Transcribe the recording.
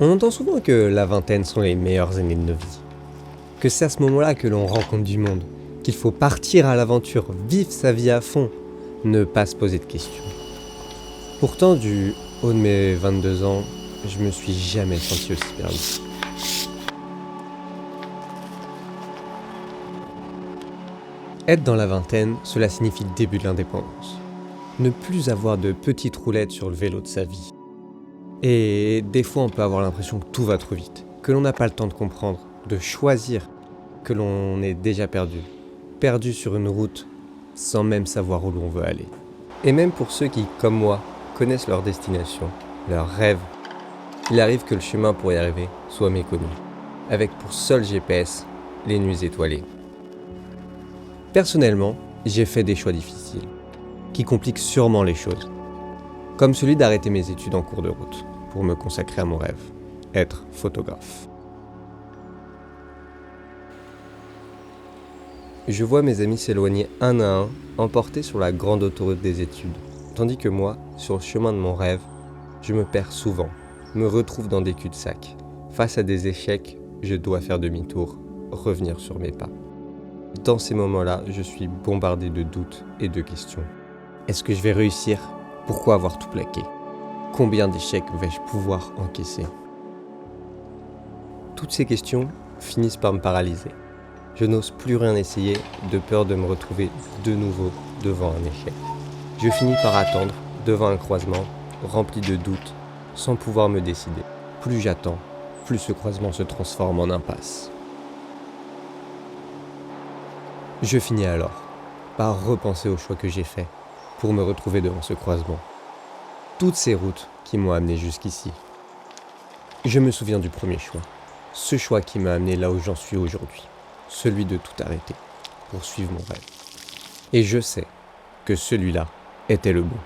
On entend souvent que la vingtaine sont les meilleures années de nos vies. Que c'est à ce moment-là que l'on rencontre du monde, qu'il faut partir à l'aventure, vivre sa vie à fond, ne pas se poser de questions. Pourtant, du haut de mes 22 ans, je me suis jamais senti aussi perdu. Être dans la vingtaine, cela signifie le début de l'indépendance. Ne plus avoir de petites roulettes sur le vélo de sa vie. Et des fois, on peut avoir l'impression que tout va trop vite, que l'on n'a pas le temps de comprendre, de choisir, que l'on est déjà perdu sur une route sans même savoir où l'on veut aller. Et même pour ceux qui, comme moi, connaissent leur destination, leurs rêves, il arrive que le chemin pour y arriver soit méconnu, avec pour seul GPS les nuits étoilées. Personnellement, j'ai fait des choix difficiles, qui compliquent sûrement les choses, comme celui d'arrêter mes études en cours de route, pour me consacrer à mon rêve, être photographe. Je vois mes amis s'éloigner un à un, emportés sur la grande autoroute des études, tandis que moi, sur le chemin de mon rêve, je me perds souvent, me retrouve dans des cul-de-sac. Face à des échecs, je dois faire demi-tour, revenir sur mes pas. Dans ces moments-là, je suis bombardé de doutes et de questions. Est-ce que je vais réussir ? Pourquoi avoir tout plaqué ? Combien d'échecs vais-je pouvoir encaisser ? Toutes ces questions finissent par me paralyser. Je n'ose plus rien essayer de peur de me retrouver de nouveau devant un échec. Je finis par attendre devant un croisement rempli de doutes sans pouvoir me décider. Plus j'attends, plus ce croisement se transforme en impasse. Je finis alors par repenser aux choix que j'ai faits pour me retrouver devant ce croisement. Toutes ces routes qui m'ont amené jusqu'ici. Je me souviens du premier choix, ce choix qui m'a amené là où j'en suis aujourd'hui, celui de tout arrêter pour suivre mon rêve. Et je sais que celui-là était le bon.